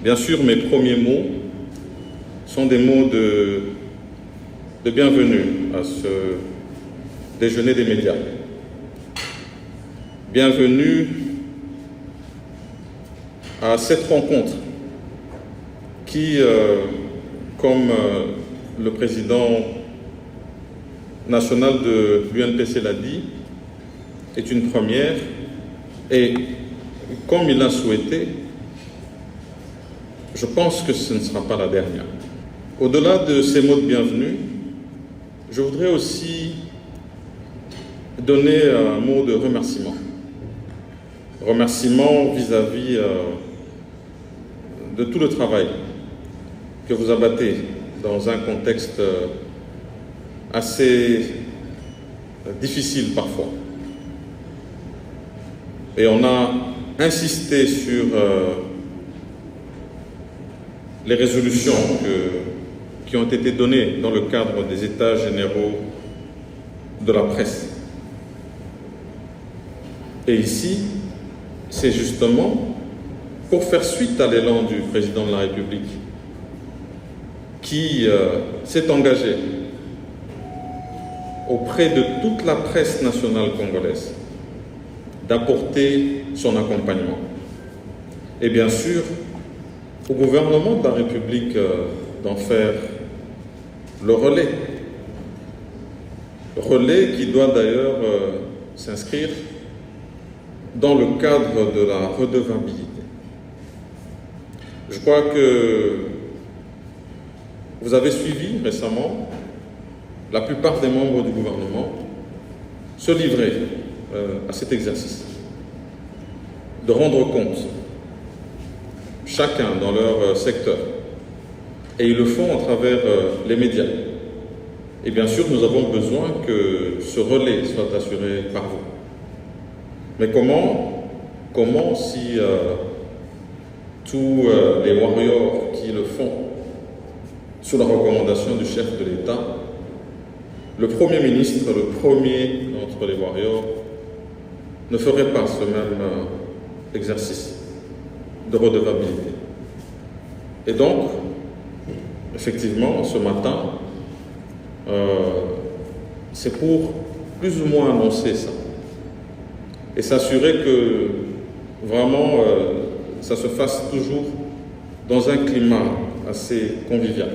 Bien sûr, mes premiers mots sont des mots de bienvenue à ce déjeuner des médias. Bienvenue à cette rencontre qui, comme le président national de l'UNPC l'a dit, est une première et comme il l'a souhaité, je pense que ce ne sera pas la dernière. Au-delà de ces mots de bienvenue, je voudrais aussi donner un mot de remerciement. Remerciement vis-à-vis de tout le travail que vous abattez dans un contexte assez difficile parfois. Et on a insisté sur les résolutions qui ont été données dans le cadre des États généraux de la presse. Et ici, c'est justement pour faire suite à l'élan du président de la République qui s'est engagé auprès de toute la presse nationale congolaise d'apporter son accompagnement. Et bien sûr, au gouvernement de la République d'en faire le relais. Relais qui doit d'ailleurs s'inscrire dans le cadre de la redevabilité. Je crois que vous avez suivi récemment la plupart des membres du gouvernement se livrer à cet exercice, de rendre compte, chacun dans leur secteur, et ils le font à travers les médias. Et bien sûr, nous avons besoin que ce relais soit assuré par vous. Mais comment si tous les warriors qui le font sous la recommandation du chef de l'État, le Premier ministre, le premier d'entre les warriors, ne ferait pas ce même exercice de redevabilité. Et donc, effectivement, ce matin, c'est pour plus ou moins annoncer ça et s'assurer que vraiment ça se fasse toujours dans un climat assez convivial.